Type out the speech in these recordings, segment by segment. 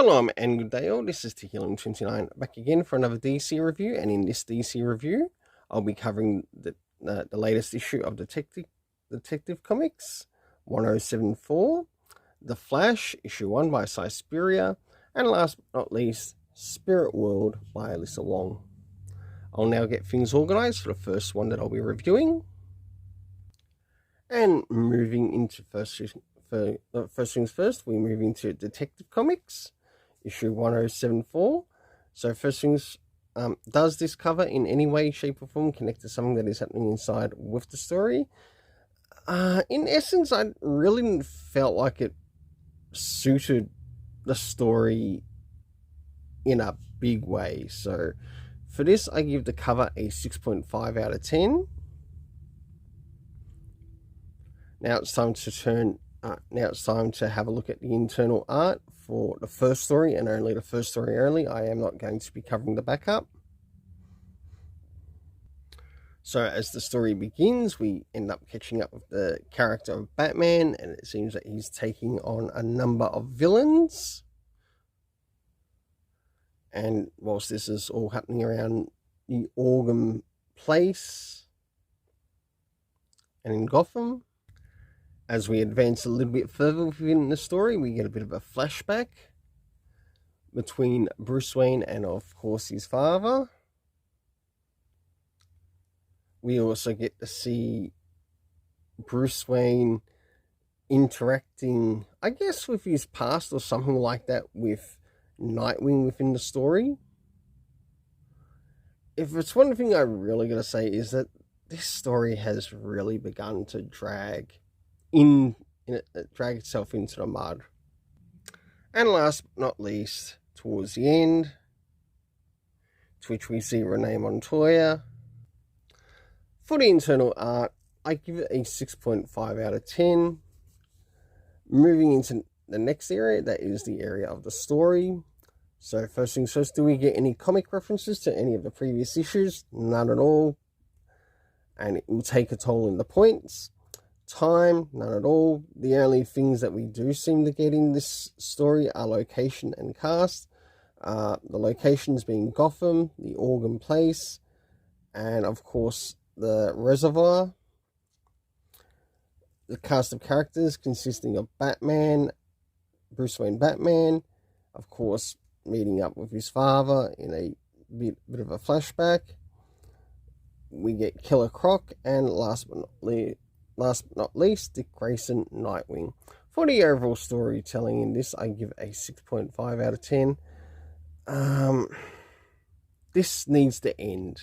Shalom and good day all, this is Healing29 back again for another DC review, and in this DC review I'll be covering the latest issue of Detective Comics 1074, The Flash, issue 1 by Cy Spurrier, and last but not least, Spirit World by Alyssa Wong. I'll now get things organised for the first one that I'll be reviewing, and moving into first things first, we move into Detective Comics, issue 1074. So first things, does this cover in any way, shape or form connect to something that is happening inside with the story? In essence, I really felt like it suited the story in a big way. So for this, I give the cover a 6.5 out of 10. Now it's time to have a look at the internal art for the first story, and only the first story only. I am not going to be covering the backup. So as the story begins, we end up catching up with the character of Batman, and it seems that he's taking on a number of villains. And whilst this is all happening around the Organ Place and in Gotham, as we advance a little bit further within the story, we get a bit of a flashback between Bruce Wayne and, of course, his father. We also get to see Bruce Wayne interacting, I guess, with his past or something like that with Nightwing within the story. If it's one thing I really got to say is that this story has really begun to drag itself into the mud. And last but not least, towards the end, to which we see Renee Montoya. For the internal art, I give it a 6.5 out of 10. Moving into the next area, that is the area of the story. So first things first, do we get any comic references to any of the previous issues? None at all. And it will take a toll in the points. Time, none at all. The only things that we do seem to get in this story are location and cast. The locations being Gotham, the Organ Place, and of course the Reservoir. The cast of characters consisting of Batman, Bruce Wayne Batman, of course meeting up with his father in a bit of a flashback. We get Killer Croc, and last but not least, Dick Grayson, Nightwing. For the overall storytelling in this, I give a 6.5 out of 10. This needs to end.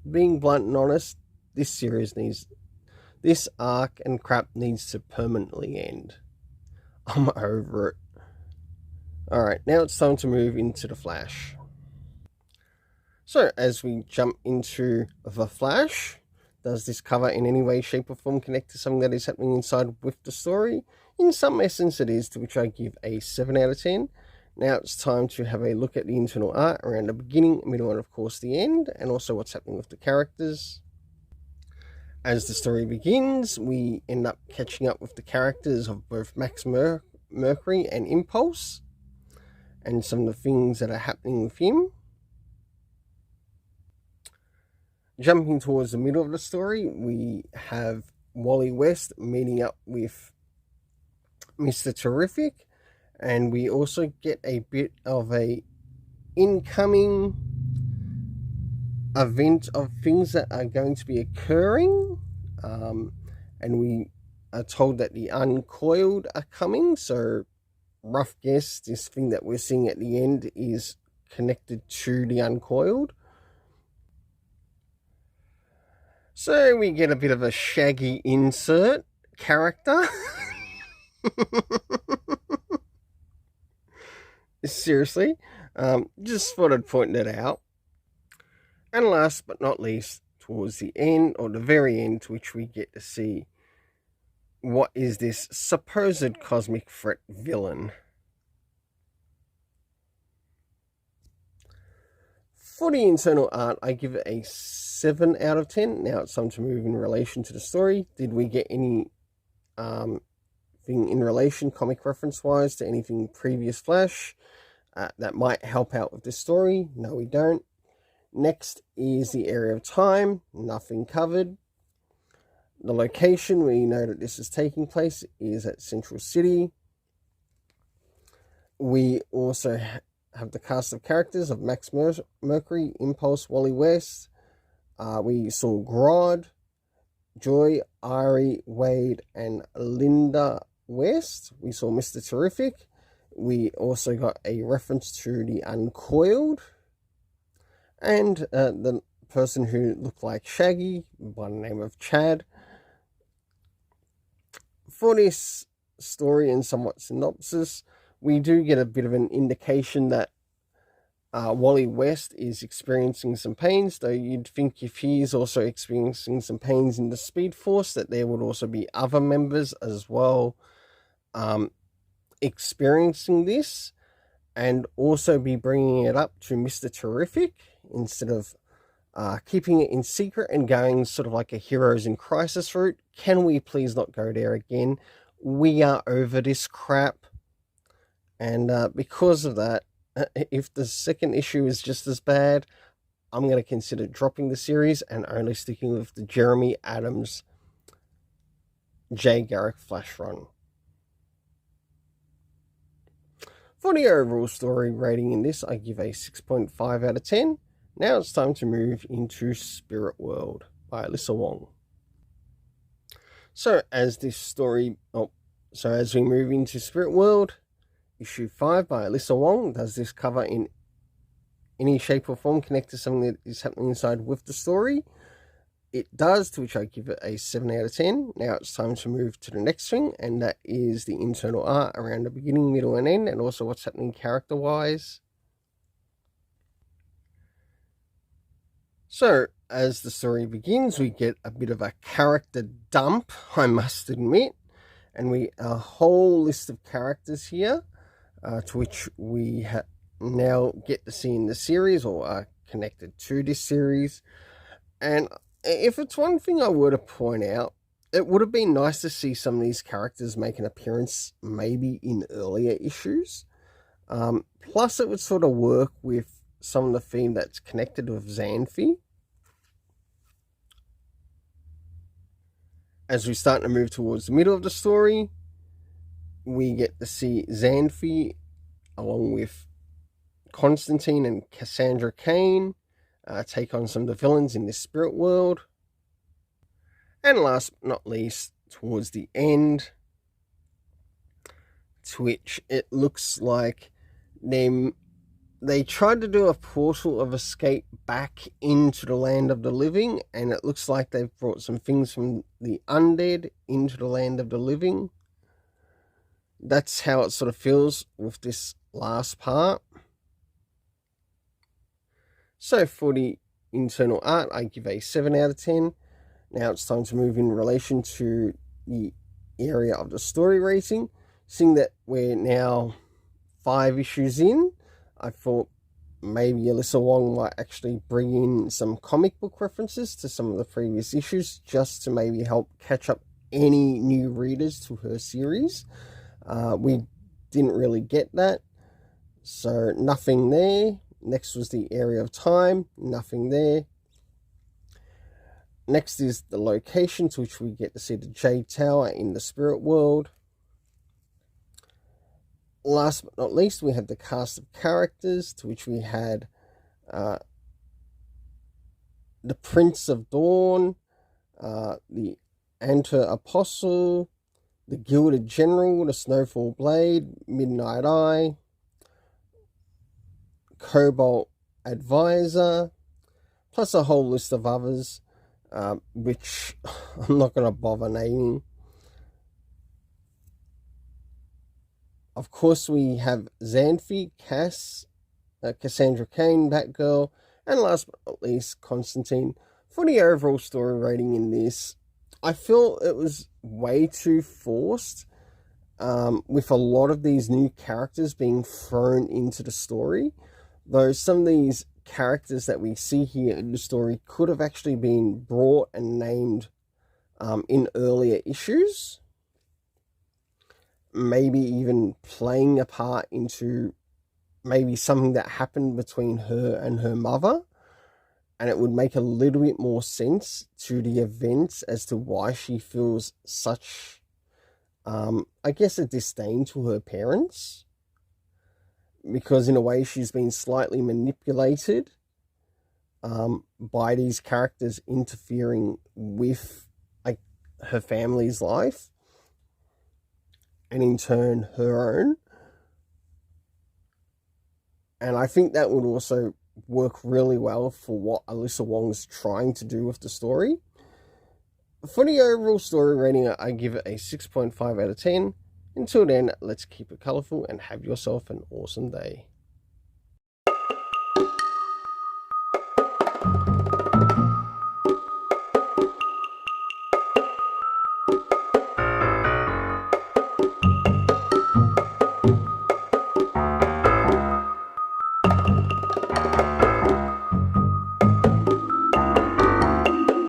Being blunt and honest, this arc and crap needs to permanently end. I'm over it. Alright, now it's time to move into The Flash. So, as we jump into The Flash, does this cover in any way, shape or form connect to something that is happening inside with the story? In some essence it is, to which I give a 7 out of 10. Now it's time to have a look at the internal art around the beginning, middle and of course the end, and also what's happening with the characters. As the story begins, we end up catching up with the characters of both Max Mercury and Impulse, and some of the things that are happening with him. Jumping towards the middle of the story, we have Wally West meeting up with Mr. Terrific, and we also get a bit of a incoming event of things that are going to be occurring, and we are told that the Uncoiled are coming. So rough guess, this thing that we're seeing at the end is connected to the Uncoiled. So we get a bit of a Shaggy insert character. Seriously, just thought I'd point that out. And last but not least, towards the end, or the very end, to which we get to see what is this supposed cosmic threat villain. For the internal art, I give it a 7 out of 10. Now it's time to move in relation to the story. Did we get any anything in relation, comic reference-wise, to anything previous Flash that might help out with this story? No, we don't. Next is the area of time. Nothing covered. The location, we know that this is taking place, is at Central City. We also have the cast of characters of Max Mercury, Impulse, Wally West. We saw Grodd, Joy, Ari, Wade, and Linda West. We saw Mr. Terrific. We also got a reference to the Uncoiled. And the person who looked like Shaggy, by the name of Chad. For this story and somewhat synopsis, we do get a bit of an indication that Wally West is experiencing some pains, though you'd think if he is also experiencing some pains in the Speed Force, that there would also be other members as well experiencing this, and also be bringing it up to Mr. Terrific instead of keeping it in secret and going sort of like a Heroes in Crisis route. Can we please not go there again? We are over this crap. And because of that, if the second issue is just as bad, I'm going to consider dropping the series and only sticking with the Jeremy Adams Jay Garrick Flash run. For the overall story rating in this, I give a 6.5 out of 10. Now it's time to move into Spirit World by Alyssa Wong. So as we move into Spirit World, issue 5 by Alyssa Wong, does this cover in any shape or form connect to something that is happening inside with the story? It does, to which I give it a 7 out of 10. Now it's time to move to the next thing, and that is the internal art around the beginning, middle, and end, and also what's happening character-wise. So, as the story begins, we get a bit of a character dump, I must admit, and a whole list of characters here, to which we now get to see in the series, or are connected to this series. And if it's one thing I were to point out, it would have been nice to see some of these characters make an appearance maybe in earlier issues. Plus, it would sort of work with some of the theme that's connected with Xanthi. As we start to move towards the middle of the story, we get to see Xanthi along with Constantine and Cassandra Cain take on some of the villains in this Spirit World. And last but not least, towards the end, to which it looks like they tried to do a portal of escape back into the land of the living, and it looks like they've brought some things from the undead into the land of the living. That's how it sort of feels with this last part. So for the internal art, I give a 7 out of 10. Now it's time to move in relation to the area of the story rating. Seeing that we're now 5 issues in, I thought maybe Alyssa Wong might actually bring in some comic book references to some of the previous issues, just to maybe help catch up any new readers to her series. We didn't really get that, so nothing there. Next was the area of time, nothing there. Next is the location, to which we get to see the Jade Tower in the Spirit World. Last but not least, we have the cast of characters, to which we had the Prince of Dawn, the Enter Apostle, the Gilded General, the Snowfall Blade, Midnight Eye, Cobalt Advisor, plus a whole list of others, which I'm not going to bother naming. Of course, we have Xanthi, Cassandra Cain, Batgirl, and last but not least, Constantine. For the overall story rating in this, I feel it was way too forced, with a lot of these new characters being thrown into the story. Though some of these characters that we see here in the story could have actually been brought and named in earlier issues. maybe even playing a part into maybe something that happened between her and her mother, and it would make a little bit more sense to the events as to why she feels such, I guess, a disdain to her parents, because in a way she's been slightly manipulated by these characters interfering with, like, her family's life, and in turn her own. And I think that would also work really well for what Alyssa Wong's trying to do with the story. For the overall story rating, I give it a 6.5 out of 10. Until then, let's keep it colourful and have yourself an awesome day.